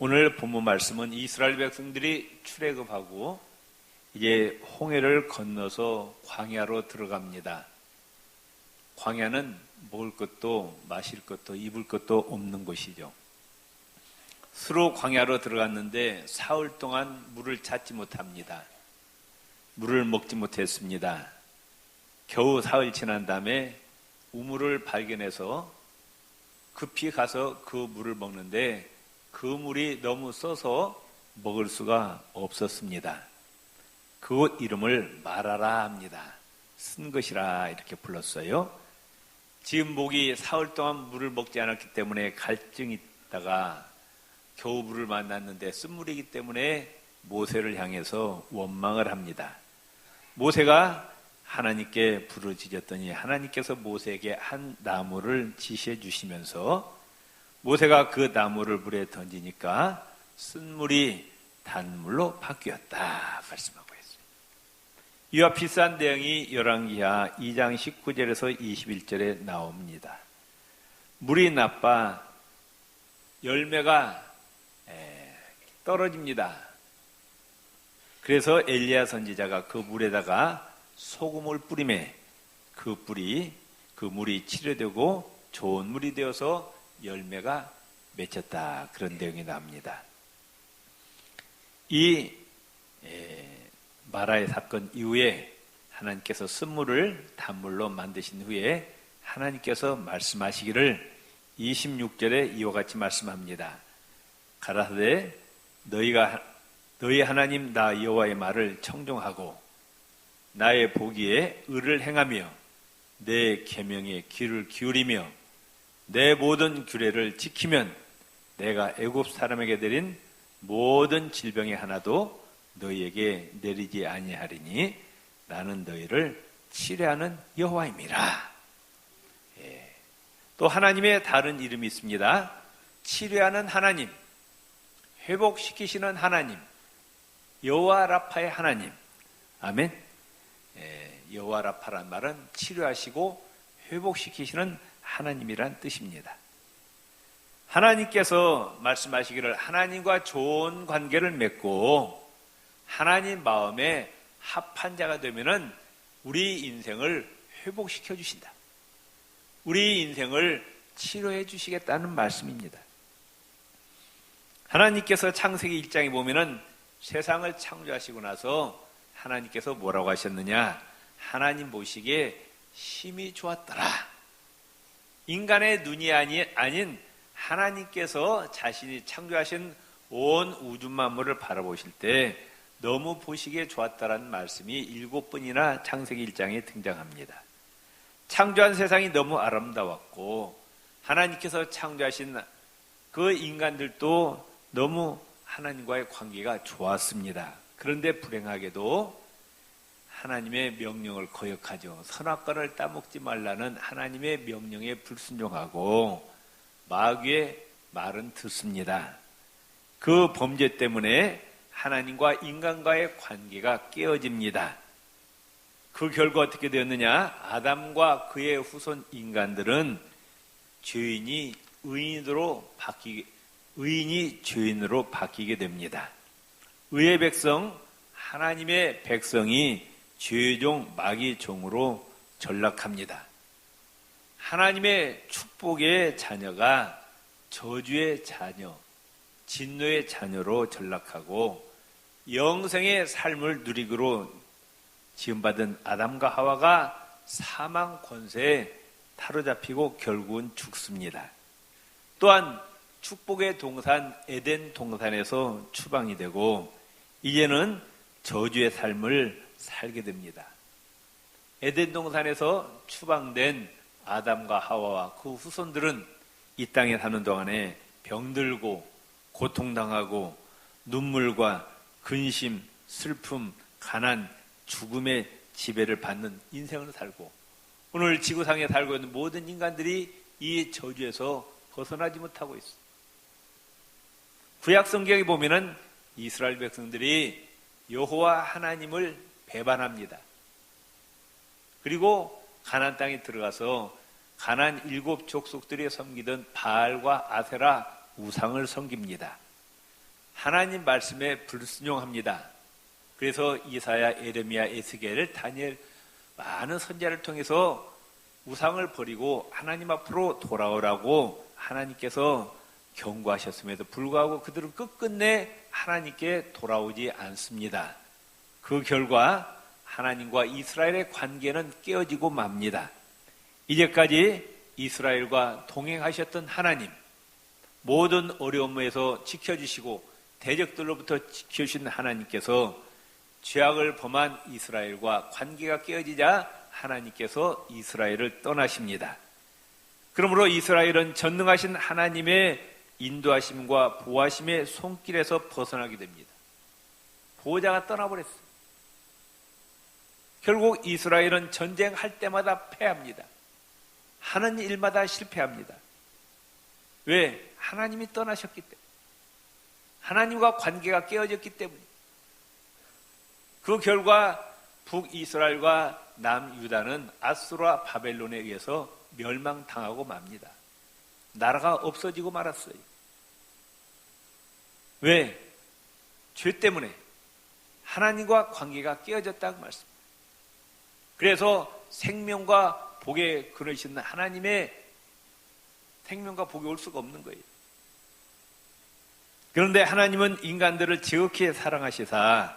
오늘 본문 말씀은 이스라엘 백성들이 출애굽하고 이제 홍해를 건너서 광야로 들어갑니다. 광야는 먹을 것도 마실 것도 입을 것도 없는 곳이죠. 스로 광야로 들어갔는데 사흘 동안 물을 찾지 못합니다. 물을 먹지 못했습니다. 겨우 사흘 지난 다음에 우물을 발견해서 급히 가서 그 물을 먹는데 그 물이 너무 써서 먹을 수가 없었습니다. 그 이름을 마라라 합니다. 쓴 것이라 이렇게 불렀어요. 지금 목이 사흘 동안 물을 먹지 않았기 때문에 갈증이 있다가 겨우 물을 만났는데 쓴물이기 때문에 모세를 향해서 원망을 합니다. 모세가 하나님께 부르짖었더니 하나님께서 모세에게 한 나무를 지시해 주시면서 모세가 그 나무를 물에 던지니까 쓴물이 단물로 바뀌었다 말씀하고 있어요. 이와 비슷한 내용이 열왕기하 2장 19절에서 21절에 나옵니다. 물이 나빠 열매가 떨어집니다. 그래서 엘리야 선지자가 그 물에다가 소금을 뿌리매 그 물이 치료되고 좋은 물이 되어서 열매가 맺혔다. 그런 내용이 나옵니다. 이 마라의 사건 이후에 하나님께서 쓴물을 단물로 만드신 후에 하나님께서 말씀하시기를 26절에 이와 같이 말씀합니다. 가라사대 너희 하나님 나 여호와의 말을 청종하고 나의 보기에 의를 행하며 내 계명에 귀를 기울이며 내 모든 규례를 지키면 내가 애굽 사람에게 내린 모든 질병의 하나도 너희에게 내리지 아니하리니 나는 너희를 치료하는 여호와임이라. 또 하나님의 다른 이름이 있습니다. 치료하는 하나님, 회복시키시는 하나님, 여호와 라파의 하나님. 아멘. 여호와 라파란 말은 치료하시고 회복시키시는 하나님이란 뜻입니다. 하나님께서 말씀하시기를 하나님과 좋은 관계를 맺고 하나님 마음에 합한 자가 되면은 우리 인생을 회복시켜 주신다. 우리 인생을 치료해 주시겠다는 말씀입니다. 하나님께서 창세기 1장에 보면은 세상을 창조하시고 나서 하나님께서 뭐라고 하셨느냐? 하나님 보시기에 심히 좋았더라. 인간의 눈이 아닌 하나님께서 자신이 창조하신 온 우주 만물을 바라보실 때 너무 보시기에 좋았다라는 말씀이 7번이나 창세기 1장에 등장합니다. 창조한 세상이 너무 아름다웠고 하나님께서 창조하신 그 인간들도 너무 하나님과의 관계가 좋았습니다. 그런데 불행하게도 하나님의 명령을 거역하죠. 선악과를 따먹지 말라는 하나님의 명령에 불순종하고 마귀의 말은 듣습니다. 그 범죄 때문에 하나님과 인간과의 관계가 깨어집니다. 그 결과 어떻게 되었느냐? 아담과 그의 후손 인간들은 의인이 죄인으로 바뀌게 됩니다. 의의 백성, 하나님의 백성이 죄종, 마귀 종으로 전락합니다. 하나님의 축복의 자녀가 저주의 자녀, 진노의 자녀로 전락하고 영생의 삶을 누리기로 지음받은 아담과 하와가 사망 권세에 사로잡히고 결국은 죽습니다. 또한 축복의 동산 에덴 동산에서 추방이 되고 이제는 저주의 삶을 살게 됩니다. 에덴 동산에서 추방된 아담과 하와와 그 후손들은 이 땅에 사는 동안에 병들고 고통당하고 눈물과 근심, 슬픔, 가난, 죽음의 지배를 받는 인생을 살고 오늘 지구상에 살고 있는 모든 인간들이 이 저주에서 벗어나지 못하고 있습니다. 구약 성경에 보면은 이스라엘 백성들이 여호와 하나님을 배반합니다. 그리고 가나안 땅에 들어가서 가나안 7 족속들이 섬기던 바알과 아세라 우상을 섬깁니다. 하나님 말씀에 불순종합니다. 그래서 이사야, 예레미야, 에스겔, 다니엘 많은 선지자를 통해서 우상을 버리고 하나님 앞으로 돌아오라고 하나님께서 경고하셨음에도 불구하고 그들은 끝끝내 하나님께 돌아오지 않습니다. 그 결과 하나님과 이스라엘의 관계는 깨어지고 맙니다. 이제까지 이스라엘과 동행하셨던 하나님, 모든 어려움에서 지켜주시고 대적들로부터 지켜주신 하나님께서 죄악을 범한 이스라엘과 관계가 깨어지자 하나님께서 이스라엘을 떠나십니다. 그러므로 이스라엘은 전능하신 하나님의 인도하심과 보호하심의 손길에서 벗어나게 됩니다. 보호자가 떠나버렸어요. 결국 이스라엘은 전쟁할 때마다 패합니다. 하는 일마다 실패합니다. 왜? 하나님이 떠나셨기 때문에. 하나님과 관계가 깨어졌기 때문에. 그 결과 북이스라엘과 남유다는 아수르와 바벨론에 의해서 멸망당하고 맙니다. 나라가 없어지고 말았어요. 왜? 죄 때문에 하나님과 관계가 깨어졌다고 말씀입니다. 그래서 생명과 복에 그러신 하나님의 생명과 복이 올 수가 없는 거예요. 그런데 하나님은 인간들을 지극히 사랑하시사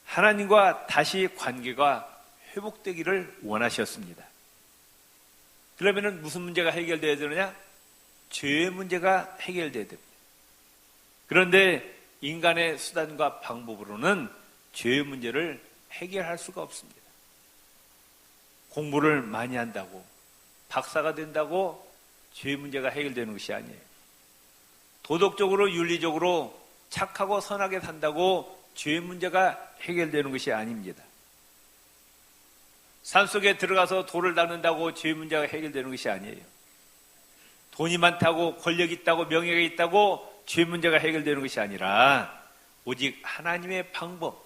하나님과 다시 관계가 회복되기를 원하셨습니다. 그러면 무슨 문제가 해결되어야 되느냐? 죄의 문제가 해결되어야 됩니다. 그런데 인간의 수단과 방법으로는 죄의 문제를 해결할 수가 없습니다. 공부를 많이 한다고 박사가 된다고 죄의 문제가 해결되는 것이 아니에요. 도덕적으로 윤리적으로 착하고 선하게 산다고 죄의 문제가 해결되는 것이 아닙니다. 산속에 들어가서 돌을 닦는다고 죄의 문제가 해결되는 것이 아니에요. 돈이 많다고 권력이 있다고 명예가 있다고 죄의 문제가 해결되는 것이 아니라 오직 하나님의 방법.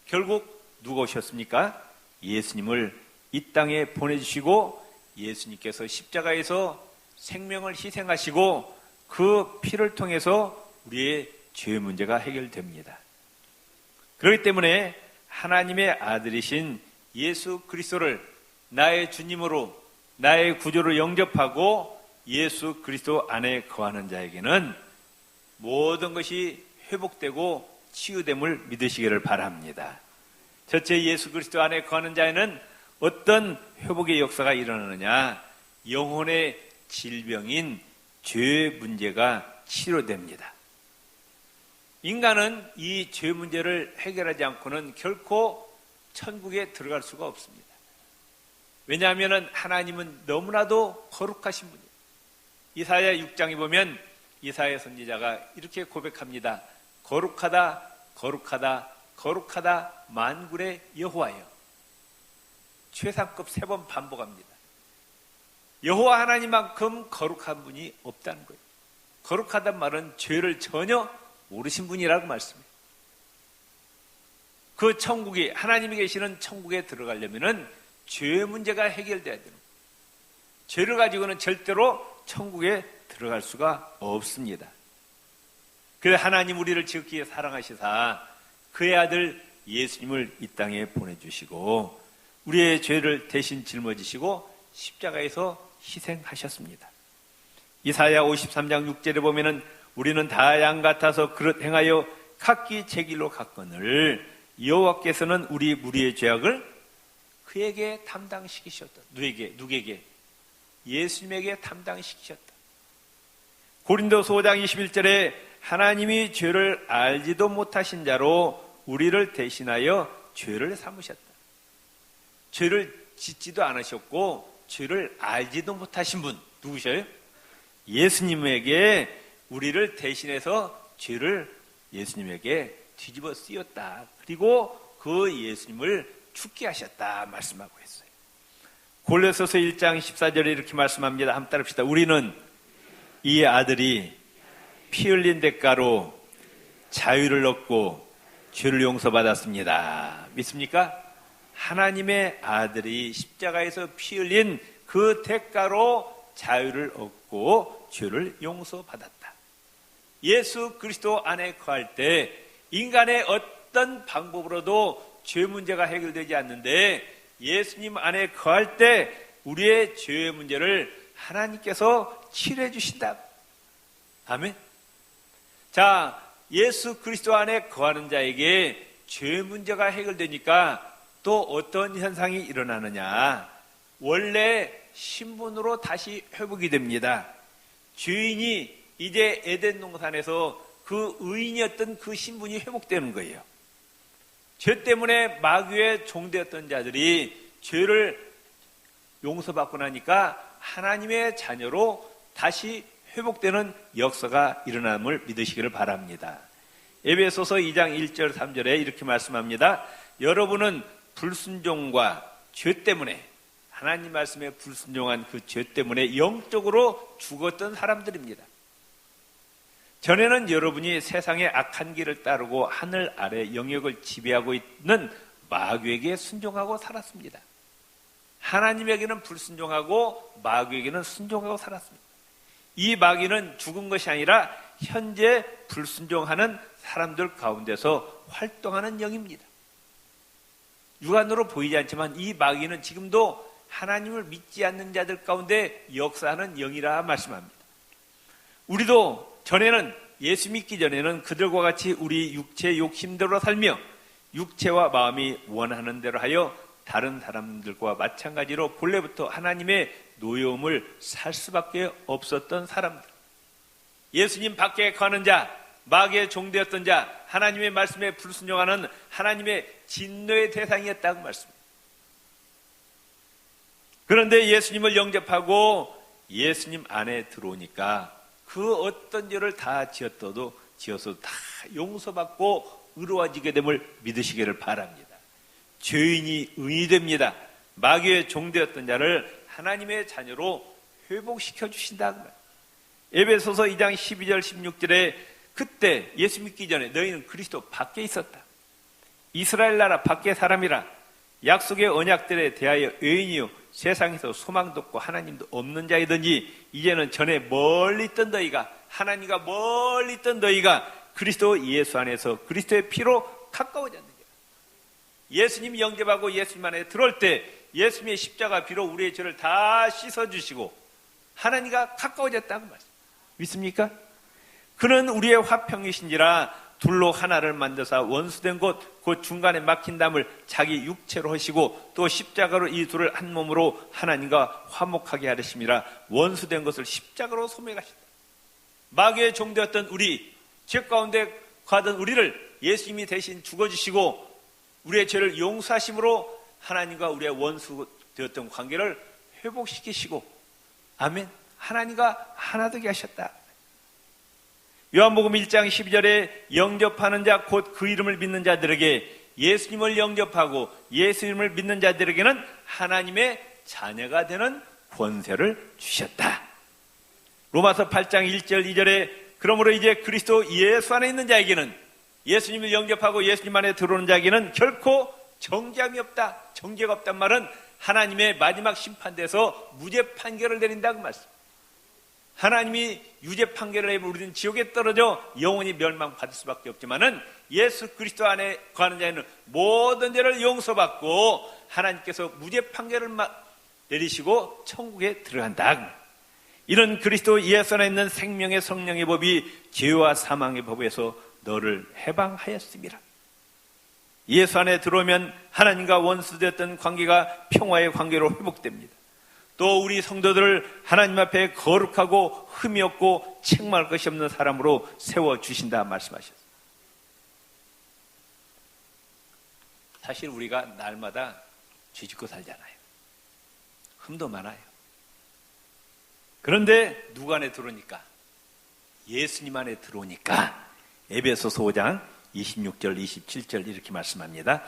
결국 누가 오셨습니까? 예수님을 이 땅에 보내주시고 예수님께서 십자가에서 생명을 희생하시고 그 피를 통해서 우리의 죄의 문제가 해결됩니다. 그렇기 때문에 하나님의 아들이신 예수 그리스도를 나의 주님으로 나의 구주로 영접하고 예수 그리스도 안에 거하는 자에게는 모든 것이 회복되고 치유됨을 믿으시기를 바랍니다. 첫째, 예수 그리스도 안에 거하는 자에는 어떤 회복의 역사가 일어나느냐? 영혼의 질병인 죄의 문제가 치료됩니다. 인간은 이 죄 문제를 해결하지 않고는 결코 천국에 들어갈 수가 없습니다. 왜냐하면 하나님은 너무나도 거룩하신 분이에요. 이사야 6장에 보면 이사야 선지자가 이렇게 고백합니다. 거룩하다, 거룩하다, 거룩하다 만군의 여호와여. 최상급 3번 반복합니다. 여호와 하나님만큼 거룩한 분이 없다는 거예요. 거룩하단 말은 죄를 전혀 모르신 분이라고 말씀해요. 그 천국이 하나님이 계시는 천국에 들어가려면 죄의 문제가 해결돼야 되는 거예요. 죄를 가지고는 절대로 천국에 들어갈 수가 없습니다. 그래서 하나님 우리를 지극히 사랑하시사 그의 아들 예수님을 이 땅에 보내주시고 우리의 죄를 대신 짊어지시고 십자가에서 희생하셨습니다. 이사야 53장 6절에 보면은 우리는 다 양 같아서 그릇 행하여 각기 제 길로 갔거늘 여호와께서는 우리 무리의 죄악을 그에게 담당시키셨다. 누구에게? 예수님에게 담당시키셨다. 고린도서 5장 21절에 하나님이 죄를 알지도 못하신 자로 우리를 대신하여 죄를 삼으셨다. 죄를 짓지도 않으셨고 죄를 알지도 못하신 분 누구셔요? 예수님에게 우리를 대신해서 죄를 예수님에게 뒤집어 쓰였다. 그리고 그 예수님을 죽게 하셨다 말씀하고 있어요. 골로새서 1장 14절에 이렇게 말씀합니다. 한번 따릅시다. 우리는 이 아들이 피 흘린 대가로 자유를 얻고 죄를 용서받았습니다. 믿습니까? 하나님의 아들이 십자가에서 피 흘린 그 대가로 자유를 얻고 죄를 용서받았다. 예수 그리스도 안에 거할 때 인간의 어떤 방법으로도 죄 문제가 해결되지 않는데 예수님 안에 거할 때 우리의 죄의 문제를 하나님께서 치료해 주신다. 아멘. 자, 예수 그리스도 안에 거하는 자에게 죄 문제가 해결되니까 또 어떤 현상이 일어나느냐. 원래 신분으로 다시 회복이 됩니다. 죄인이 이제 에덴 동산에서 그 의인이었던 그 신분이 회복되는 거예요. 죄 때문에 마귀의 종되었던 자들이 죄를 용서받고 나니까 하나님의 자녀로 다시 회복되는 역사가 일어남을 믿으시기를 바랍니다. 에베소서 2장 1절 3절에 이렇게 말씀합니다. 여러분은 불순종과 죄 때문에 하나님 말씀에 불순종한 그 죄 때문에 영적으로 죽었던 사람들입니다. 전에는 여러분이 세상의 악한 길을 따르고 하늘 아래 영역을 지배하고 있는 마귀에게 순종하고 살았습니다. 하나님에게는 불순종하고 마귀에게는 순종하고 살았습니다. 이 마귀는 죽은 것이 아니라 현재 불순종하는 사람들 가운데서 활동하는 영입니다. 육안으로 보이지 않지만 이 마귀는 지금도 하나님을 믿지 않는 자들 가운데 역사하는 영이라 말씀합니다. 우리도 전에는 예수 믿기 전에는 그들과 같이 우리 육체 욕심대로 살며 육체와 마음이 원하는 대로 하여 다른 사람들과 마찬가지로 본래부터 하나님의 노여움을 살 수밖에 없었던 사람들. 예수님 밖에 거하는 자, 마귀의 종되었던 자, 하나님의 말씀에 불순종하는 하나님의 진노의 대상이었다고 말씀합니다. 그런데 예수님을 영접하고 예수님 안에 들어오니까 그 어떤 죄를 다 지어서도 다 용서받고 의로워지게 됨을 믿으시기를 바랍니다. 죄인이 의인이 됩니다. 마귀의 종되었던 자를 하나님의 자녀로 회복시켜 주신다고 말합니다. 에베소서 2장 12절 16절에 그때 예수 믿기 전에 너희는 그리스도 밖에 있었다. 이스라엘 나라 밖의 사람이라 약속의 언약들에 대하여 의인이요 세상에서 소망도 없고 하나님도 없는 자이든지 이제는 전에 멀리 있던 너희가 하나님과 멀리 있던 너희가 그리스도 예수 안에서 그리스도의 피로 가까워졌느니라. 예수님 영접하고 예수님 안에 들어올 때 예수님의 십자가 피로 우리의 죄를 다 씻어주시고 하나님과 가까워졌다고 말씀 믿습니까? 그는 우리의 화평이신지라 둘로 하나를 만드사 원수된 곳 그 중간에 막힌 담을 자기 육체로 하시고 또 십자가로 이 둘을 한 몸으로 하나님과 화목하게 하셨습니다. 원수된 것을 십자가로 소멸하셨다. 마귀의 종되었던 우리, 죄 가운데 가던 우리를 예수님이 대신 죽어주시고 우리의 죄를 용서하심으로 하나님과 우리의 원수 되었던 관계를 회복시키시고 아멘. 하나님과 하나 되게 하셨다. 요한복음 1장 12절에 영접하는 자 곧 그 이름을 믿는 자들에게 예수님을 영접하고 예수님을 믿는 자들에게는 하나님의 자녀가 되는 권세를 주셨다. 로마서 8장 1절 2절에 그러므로 이제 그리스도 예수 안에 있는 자에게는 예수님을 영접하고 예수님 안에 들어오는 자에게는 결코 정죄함이 없다. 정죄가 없단 말은 하나님의 마지막 심판대에서 무죄 판결을 내린다고 말씀. 하나님이 유죄 판결을 내면 우리는 지옥에 떨어져 영원히 멸망받을 수밖에 없지만은 예수 그리스도 안에 거하는 자에는 모든 죄를 용서받고 하나님께서 무죄 판결을 내리시고 천국에 들어간다. 이런 그리스도 예수 안에 있는 생명의 성령의 법이 죄와 사망의 법에서 너를 해방하였습니다. 예수 안에 들어오면 하나님과 원수되었던 관계가 평화의 관계로 회복됩니다. 또 우리 성도들을 하나님 앞에 거룩하고 흠이 없고 책망할 것이 없는 사람으로 세워주신다 말씀하셨습니다. 사실 우리가 날마다 죄짓고 살잖아요. 흠도 많아요. 그런데 누구 안에 들어오니까? 예수님 안에 들어오니까 에베소서 5장 26절 27절 이렇게 말씀합니다.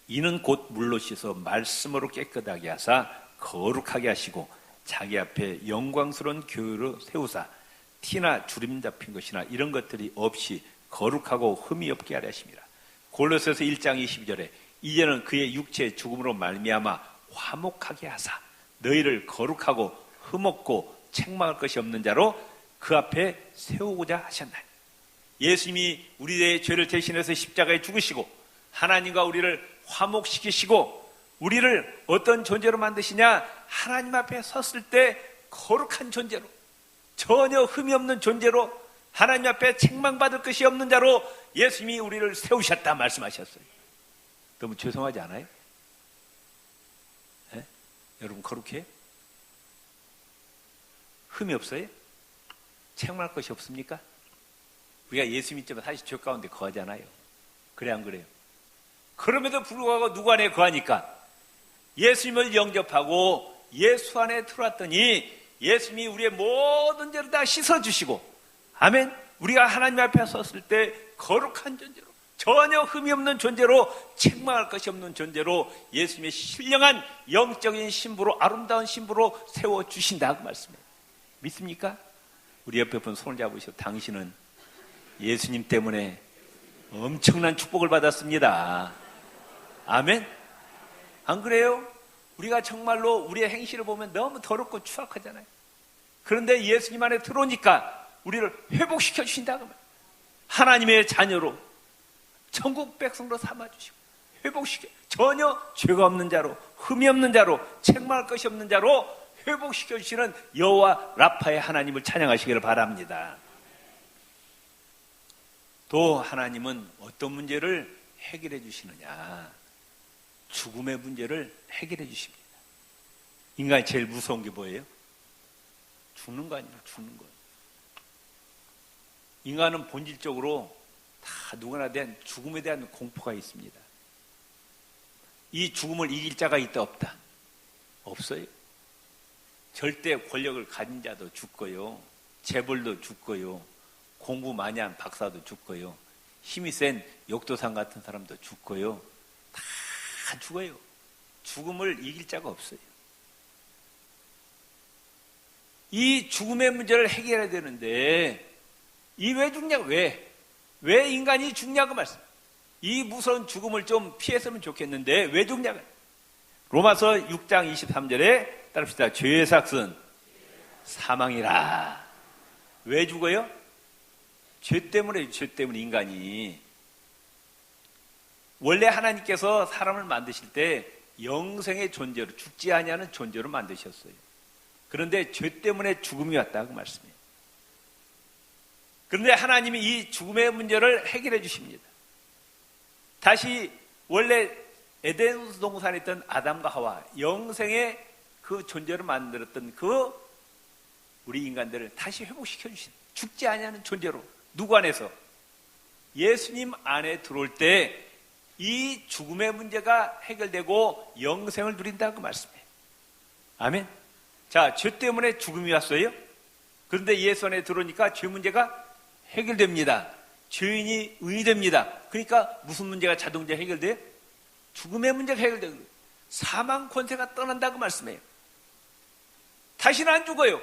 이는 곧 물로 씻어 말씀으로 깨끗하게 하사 거룩하게 하시고 자기 앞에 영광스러운 교회로 세우사 티나 주림 잡힌 것이나 이런 것들이 없이 거룩하고 흠이 없게 하려 하십니다. 골로새서 1장 22절에 이제는 그의 육체의 죽음으로 말미암아 화목하게 하사 너희를 거룩하고 흠없고 책망할 것이 없는 자로 그 앞에 세우고자 하셨나요? 예수님이 우리의 죄를 대신해서 십자가에 죽으시고 하나님과 우리를 화목시키시고 우리를 어떤 존재로 만드시냐? 하나님 앞에 섰을 때 거룩한 존재로, 전혀 흠이 없는 존재로, 하나님 앞에 책망받을 것이 없는 자로 예수님이 우리를 세우셨다 말씀하셨어요. 너무 죄송하지 않아요? 네? 여러분 거룩해요? 흠이 없어요? 책망할 것이 없습니까? 우리가 예수 믿지만 사실 죄 가운데 거하잖아요. 그래 안 그래요? 그럼에도 불구하고 누구 안에 거하니까? 예수님을 영접하고 예수 안에 들어왔더니 예수님이 우리의 모든 죄를 다 씻어주시고, 아멘. 우리가 하나님 앞에 섰을 때 거룩한 존재로, 전혀 흠이 없는 존재로, 책망할 것이 없는 존재로 예수님의 신령한 영적인 신부로, 아름다운 신부로 세워주신다고 말씀해요. 믿습니까? 우리 옆에 분 손을 잡으시고, 당신은 예수님 때문에 엄청난 축복을 받았습니다. 아멘? 안 그래요? 우리가 정말로 우리의 행실을 보면 너무 더럽고 추악하잖아요. 그런데 예수님 안에 들어오니까 우리를 회복시켜 주신다고 말이에요. 하나님의 자녀로, 천국 백성으로 삼아주시고 회복시켜, 전혀 죄가 없는 자로, 흠이 없는 자로, 책망할 것이 없는 자로 회복시켜 주시는 여호와 라파의 하나님을 찬양하시기를 바랍니다. 또 하나님은 어떤 문제를 해결해 주시느냐? 죽음의 문제를 해결해 주십니다. 인간이 제일 무서운 게 뭐예요? 죽는 거 아니에요. 죽는 거. 인간은 본질적으로 다 누구나 대한 죽음에 대한 공포가 있습니다. 이 죽음을 이길 자가 있다 없다? 없어요. 절대 권력을 가진 자도 죽고요, 재벌도 죽고요, 공부 많이 한 박사도 죽고요, 힘이 센 욕도상 같은 사람도 죽고요, 다 죽어요. 죽음을 이길 자가 없어요. 이 죽음의 문제를 해결해야 되는데 이 왜 죽냐고, 왜 인간이 죽냐고 말씀. 이 무서운 죽음을 좀 피했으면 좋겠는데 왜 죽냐고. 로마서 6장 23절에 따릅시다. 죄의 삭은 사망이라. 왜 죽어요? 죄 때문에 인간이. 원래 하나님께서 사람을 만드실 때 영생의 존재로, 죽지 아니하는 존재로 만드셨어요. 그런데 죄 때문에 죽음이 왔다고 말씀해요. 그런데 하나님이 이 죽음의 문제를 해결해 주십니다. 다시 원래 에덴 동산에 있던 아담과 하와, 영생의 그 존재를 만들었던 그 우리 인간들을 다시 회복시켜 주신, 죽지 아니하는 존재로, 누구 안에서? 예수님 안에 들어올 때 이 죽음의 문제가 해결되고 영생을 누린다고 말씀해요. 아멘. 자, 죄 때문에 죽음이 왔어요. 그런데 예수 안에 들어오니까 죄 문제가 해결됩니다. 죄인이 의인이 됩니다. 그러니까 무슨 문제가 자동적으로 해결돼요? 죽음의 문제가 해결되고 사망 권세가 떠난다고 말씀해요. 다시는 안 죽어요.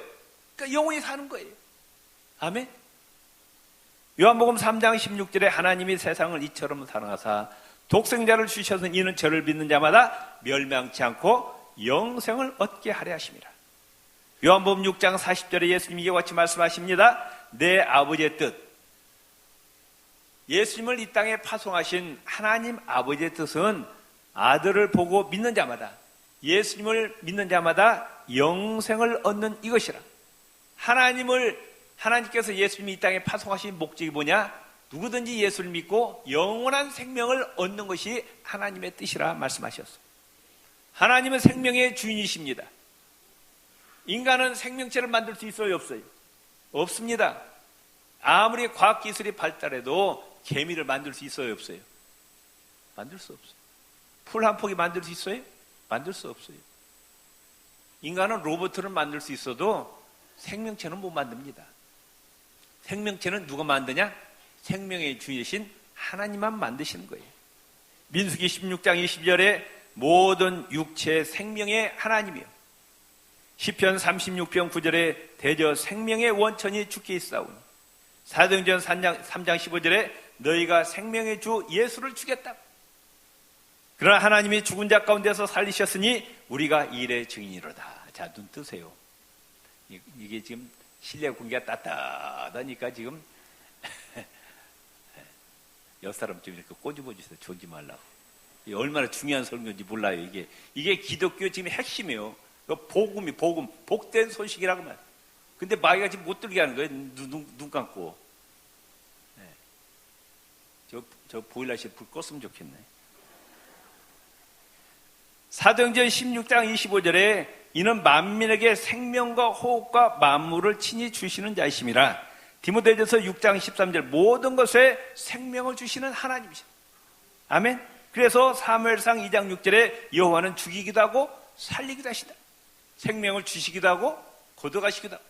그러니까 영원히 사는 거예요. 아멘. 요한복음 3장 16절에 하나님이 세상을 이처럼 사랑하사 독생자를 주셔서 이는 저를 믿는 자마다 멸망치 않고 영생을 얻게 하려 하심이라. 요한복음 6장 40절에 예수님이 이와 같이 말씀하십니다. 내 아버지의 뜻. 예수님을 이 땅에 파송하신 하나님 아버지의 뜻은 아들을 보고 믿는 자마다, 예수님을 믿는 자마다 영생을 얻는 이것이라. 하나님께서 예수님이 이 땅에 파송하신 목적이 뭐냐? 누구든지 예수를 믿고 영원한 생명을 얻는 것이 하나님의 뜻이라 말씀하셨어요. 하나님은 생명의 주인이십니다. 인간은 생명체를 만들 수 있어요, 없어요? 없습니다. 아무리 과학기술이 발달해도 개미를 만들 수 있어요, 없어요? 만들 수 없어요. 풀 한 포기 만들 수 있어요? 만들 수 없어요. 인간은 로봇을 만들 수 있어도 생명체는 못 만듭니다. 생명체는 누가 만드냐? 생명의 주이신 하나님만 만드시는 거예요. 민수기 16장 20절에 모든 육체 생명의 하나님이요, 시편 36편 9절에 대저 생명의 원천이 주께 있사오니, 사도행전 3장 15절에 너희가 생명의 주 예수를 주겠다. 그러나 하나님이 죽은 자 가운데서 살리셨으니 우리가 이 일의 증인이로다. 자, 눈 뜨세요. 이게 지금 실내 공기가 따뜻하니까 지금 옆 사람 좀 이렇게 꼬집어 주세요. 졸지 말라고. 이게 얼마나 중요한 설교인지 몰라요. 이게 기독교 지금 핵심이에요. 복음이 복음, 복된 소식이라고 말. 근데 마귀가 지금 못 들게 하는 거예요. 눈 감고. 네. 저 보일러실 불 껐으면 좋겠네. 사도행전 16장 25절에 이는 만민에게 생명과 호흡과 만물을 친히 주시는 자이심이라. 디모데전서 6장 13절 모든 것에 생명을 주시는 하나님이십니다. 아멘. 그래서 사무엘상 2장 6절에 여호와는 죽이기도 하고 살리기도 하신다. 생명을 주시기도 하고 거둬가시기도 하고.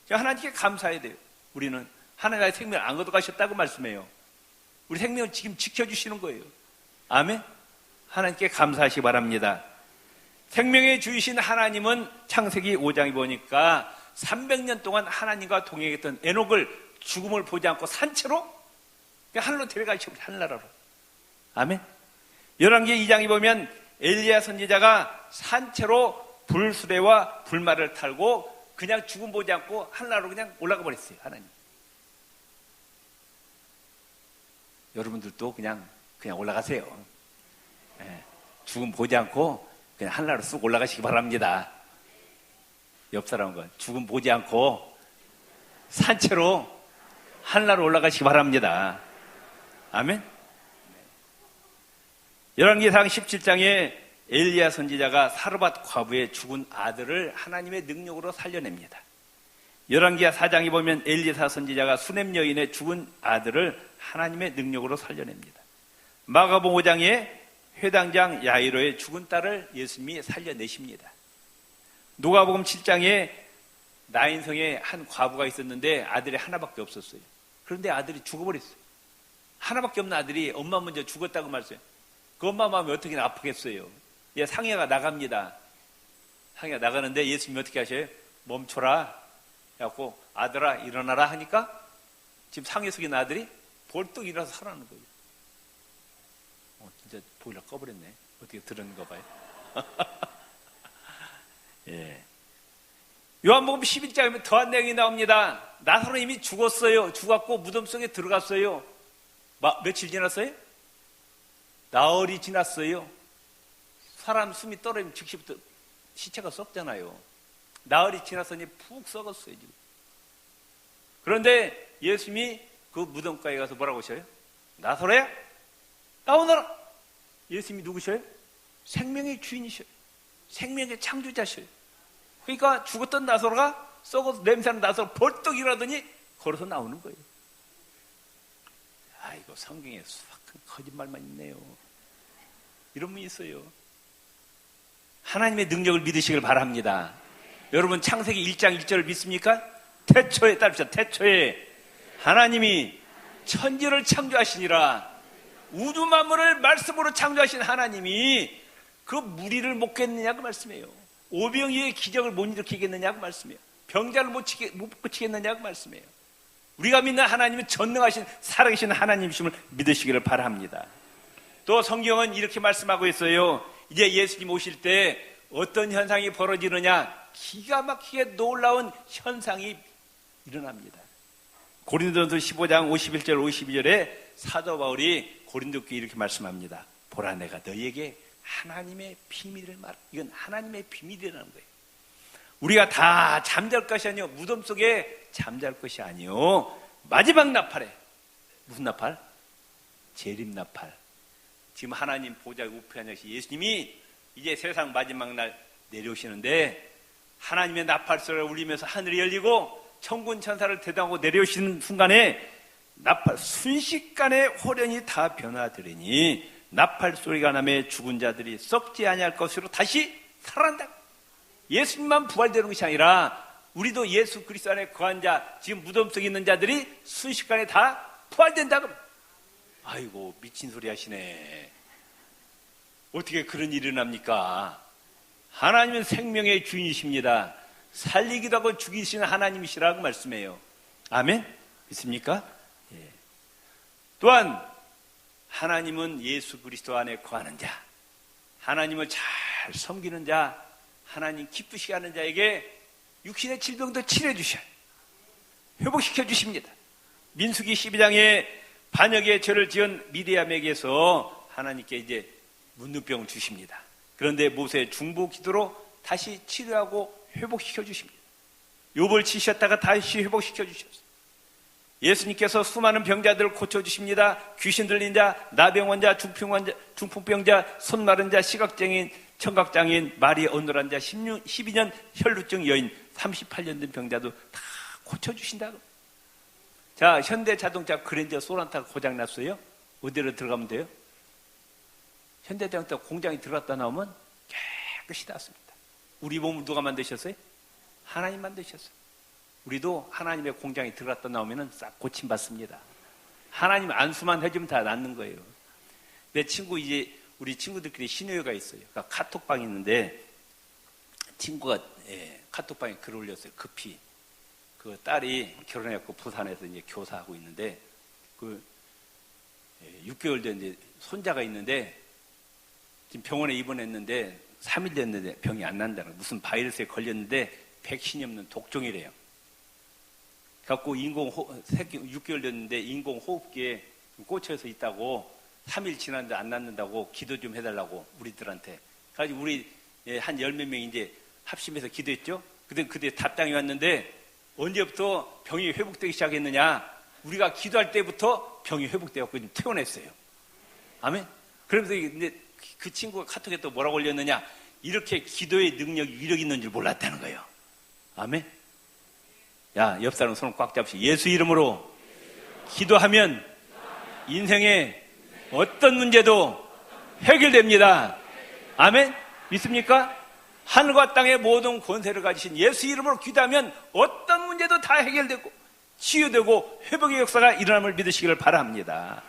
하나님께 감사해야 돼요. 우리는 하나님의 생명을 안 거둬가셨다고 말씀해요. 우리 생명을 지금 지켜주시는 거예요. 아멘. 하나님께 감사하시기 바랍니다. 생명의 주이신 하나님은 창세기 5장에 보니까 300년 동안 하나님과 동행했던 에녹을 죽음을 보지 않고 산채로 하늘로 데려가시고 하늘나라로. 아멘. 열왕기 2장에 보면 엘리야 선지자가 산채로 불수레와 불말을 탈고 그냥 죽음 보지 않고 하늘나라로 그냥 올라가 버렸어요. 하나님. 여러분들도 그냥 올라가세요. 네. 죽음 보지 않고 그냥 하늘나라로 쑥 올라가시기 바랍니다. 옆 사람과 죽음 보지 않고 산채로 하늘나라로 올라가시기 바랍니다. 아멘. 열왕기상 17장에 엘리야 선지자가 사르밧 과부의 죽은 아들을 하나님의 능력으로 살려냅니다. 열왕기하 4장에 보면 엘리사 선지자가 수넴 여인의 죽은 아들을 하나님의 능력으로 살려냅니다. 마가복음 5장에 회당장 야이로의 죽은 딸을 예수님이 살려내십니다. 누가복음 7장에 나인성에 한 과부가 있었는데 아들이 하나밖에 없었어요. 그런데 아들이 죽어버렸어요. 하나밖에 없는 아들이 엄마 먼저 죽었다고 말했어요. 그 엄마 마음이 어떻게 아프겠어요. 상해가 나갑니다. 상해가 나가는데 예수님이 어떻게 하셔요? 멈춰라. 그래갖고 아들아 일어나라 하니까 지금 상해 속에 있는 아들이 벌떡 일어나서 살아나는 거예요. 진짜 보일러 꺼버렸네. 어떻게 들었는가 봐요. 예. 요한복음 11장에 더한 내용이 나옵니다. 나사로 이미 죽었어요. 죽었고 무덤 속에 들어갔어요. 며칠 지났어요? 나흘이 지났어요. 사람 숨이 떨어지면 즉시부터 시체가 썩잖아요. 나흘이 지났으니 푹 썩었어요. 지금. 그런데 예수님이 그 무덤가에 가서 뭐라고 하셔요? 나사로야 나오너라. 예수님이 누구셔요? 생명의 주인이셔요. 생명의 창조자셔요. 그러니까 죽었던 나사로가 썩어서 냄새나는 나사로 벌떡 일어나더니 걸어서 나오는 거예요. 아이고 성경에 수박한 거짓말만 있네요. 이런 분이 있어요. 하나님의 능력을 믿으시길 바랍니다. 여러분 창세기 1장 1절을 믿습니까? 태초에 따릅시다. 태초에 하나님이 천지를 창조하시니라. 우주 만물을 말씀으로 창조하신 하나님이 그 무리를 못 깼느냐고 말씀해요. 오병이의 기적을 못 일으키겠느냐고 말씀해요. 병자를 못 고치겠느냐고 말씀해요. 우리가 믿는 하나님은 전능하신 살아계신 하나님이심을 믿으시기를 바랍니다. 또 성경은 이렇게 말씀하고 있어요. 이제 예수님 오실 때 어떤 현상이 벌어지느냐? 기가 막히게 놀라운 현상이 일어납니다. 고린도전서 15장 51절 52절에 사도 바울이 고린도교에 이렇게 말씀합니다. 보라 내가 너희에게 하나님의 비밀을 말하. 이건 하나님의 비밀이라는 거예요. 우리가 다 잠잘 것이 아니요 무덤 속에 잠잘 것이 아니요 마지막 나팔에. 무슨 나팔? 재림 나팔. 지금 하나님 보좌에 우편하신 예수님이 이제 세상 마지막 날 내려오시는데 하나님의 나팔 소리를 울리면서 하늘이 열리고 천군 천사를 대동하고 내려오시는 순간에 나팔 순식간에 호련이 다 변화되리니 나팔 소리가 나매 죽은 자들이 썩지 아니할 것으로 다시 살아난다. 예수님만 부활되는 것이 아니라 우리도 예수 그리스도 안에 거한 자, 지금 무덤 속에 있는 자들이 순식간에 다 부활된다고. 아이고 미친 소리 하시네. 어떻게 그런 일이 일어납니까? 하나님은 생명의 주인이십니다. 살리기도 하고 죽이시는 하나님이시라고 말씀해요. 아멘? 믿습니까? 예. 또한 하나님은 예수 그리스도 안에 거하는 자, 하나님을 잘 섬기는 자, 하나님 기쁘시게 하는 자에게 육신의 질병도 치료해 주셔요. 회복시켜 주십니다. 민수기 12장에 반역의 죄를 지은 미디암에게서 하나님께 이제 문둥병을 주십니다. 그런데 모세의 중보 기도로 다시 치료하고 회복시켜 주십니다. 욥을 치셨다가 다시 회복시켜 주셨어요. 예수님께서 수많은 병자들을 고쳐주십니다. 귀신 들린 자, 나병원자, 중풍병자, 손 마른 자, 시각장애인, 청각장애인, 말이 어눌한 자, 12년 혈루증 여인, 38년 된 병자도 다 고쳐주신다고. 자, 현대자동차 그랜저 소나타가 고장났어요. 어디로 들어가면 돼요? 현대자동차 공장에 들어갔다 나오면 깨끗이 닿습니다. 우리 몸을 누가 만드셨어요? 하나님 만드셨어요. 우리도 하나님의 공장에 들어갔다 나오면 싹 고침받습니다. 하나님 안수만 해주면 다 낫는 거예요. 내 친구 이제 우리 친구들끼리 신호회가 있어요. 그러니까 카톡방이 있는데 친구가 카톡방에 글 올렸어요. 급히 그 딸이 결혼해갖고 부산에서 이제 교사하고 있는데 그 6개월 된 이제 손자가 있는데 지금 병원에 입원했는데 3일 됐는데 병이 안 난다는 거예요. 무슨 바이러스에 걸렸는데 백신이 없는 독종이래요. 갖고 6개월 됐는데 인공호흡기에 꽂혀서 있다고 3일 지났는데 안 낫는다고 기도 좀 해달라고 우리들한테. 그래서 우리 한 10몇 명이 이제 합심해서 기도했죠. 그때 답장이 왔는데 언제부터 병이 회복되기 시작했느냐. 우리가 기도할 때부터 병이 회복되었고 좀 퇴원했어요. 아멘? 그러면서 이제 그 친구가 카톡에 또 뭐라고 올렸느냐. 이렇게 기도의 능력이 위력이 있는 줄 몰랐다는 거예요. 아멘? 야, 옆 사람 손을 꽉 잡으시. 예수 이름으로 기도하면 인생의 어떤 문제도 해결됩니다. 아멘? 믿습니까? 하늘과 땅의 모든 권세를 가지신 예수 이름으로 기도하면 어떤 문제도 다 해결되고 치유되고 회복의 역사가 일어남을 믿으시기를 바랍니다.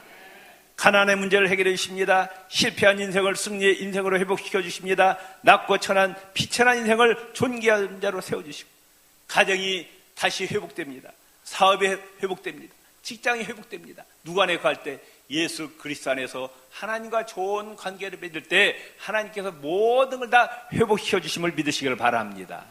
가난의 문제를 해결해 주십니다. 실패한 인생을 승리의 인생으로 회복시켜 주십니다. 낮고 천한 비천한 인생을 존귀한 자로 세워주시고 가정이 다시 회복됩니다. 사업이 회복됩니다. 직장이 회복됩니다. 누구 안에 갈 때 예수 그리스도 안에서 하나님과 좋은 관계를 맺을 때 하나님께서 모든 걸 다 회복시켜 주심을 믿으시기를 바랍니다.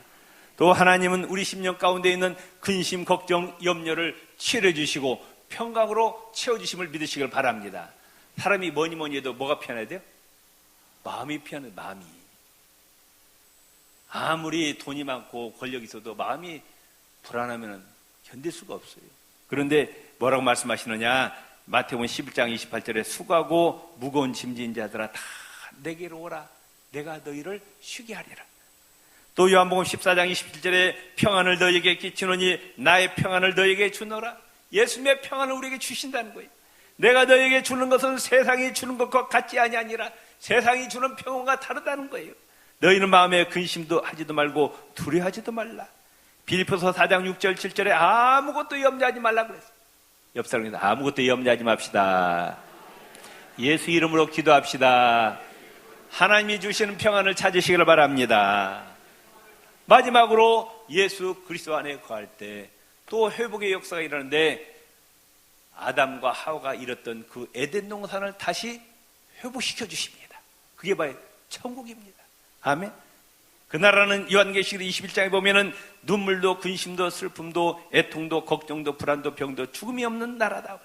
또 하나님은 우리 심령 가운데 있는 근심, 걱정, 염려를 치료해 주시고 평강으로 채워주심을 믿으시기를 바랍니다. 사람이 뭐니 해도 뭐가 편해야 돼요? 마음이 편해요. 마음이. 아무리 돈이 많고 권력이 있어도 마음이 불안하면 견딜 수가 없어요. 그런데 뭐라고 말씀하시느냐? 마태복음 11장 28절에 수고하고 무거운 짐진 자들아 다 내게로 오라. 내가 너희를 쉬게 하리라. 또 요한복음 14장 27절에 평안을 너희에게 끼치노니 나의 평안을 너희에게 주노라. 예수님의 평안을 우리에게 주신다는 거예요. 내가 너희에게 주는 것은 세상이 주는 것과 같지 아니하니라. 세상이 주는 평안과 다르다는 거예요. 너희는 마음에 근심도 하지도 말고 두려워하지도 말라. 빌립보서 4장 6절 7절에 아무것도 염려하지 말라고 그랬어요. 옆 사람입니다. 아무것도 염려하지 맙시다. 예수 이름으로 기도합시다. 하나님이 주시는 평안을 찾으시기를 바랍니다. 마지막으로 예수 그리스도 안에 거할 때 또 회복의 역사가 일어나는데 아담과 하와가 잃었던 그 에덴 동산을 다시 회복시켜 주십니다. 그게 바로 천국입니다. 아멘. 그 나라는 요한계시록 21장에 보면은 눈물도 근심도 슬픔도 애통도 걱정도 불안도 병도 죽음이 없는 나라다.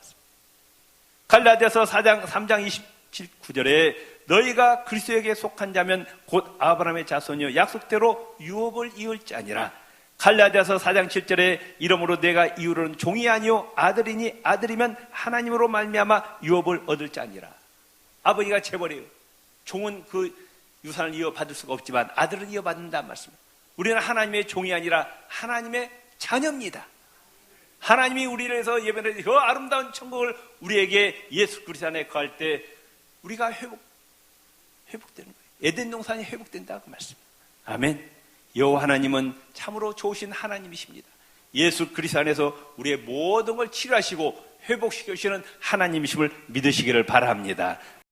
갈라디아서 3장 29절에 너희가 그리스도에게 속한 자면 곧 아브라함의 자손이요 약속대로 유업을 이을 자니라. 갈라디아서 4장 7절에 이러므로 내가 이후로는 종이 아니요 아들이니 아들이면 하나님으로 말미암아 유업을 얻을 자니라. 아버지가 재벌이에요. 종은 그 유산을 이어받을 수가 없지만 아들은 이어받는다는 말씀입니다. 우리는 하나님의 종이 아니라 하나님의 자녀입니다. 하나님이 우리를 해서 예배를 그 아름다운 천국을 우리에게 예수 그리스도 안에 거할 때 우리가 회복되는 거예요. 에덴 동산이 회복된다고 말씀입니다. 아멘. 여호와 하나님은 참으로 좋으신 하나님이십니다. 예수 그리스도 안에서 우리의 모든 걸 치료하시고 회복시켜 주시는 하나님이심을 믿으시기를 바랍니다.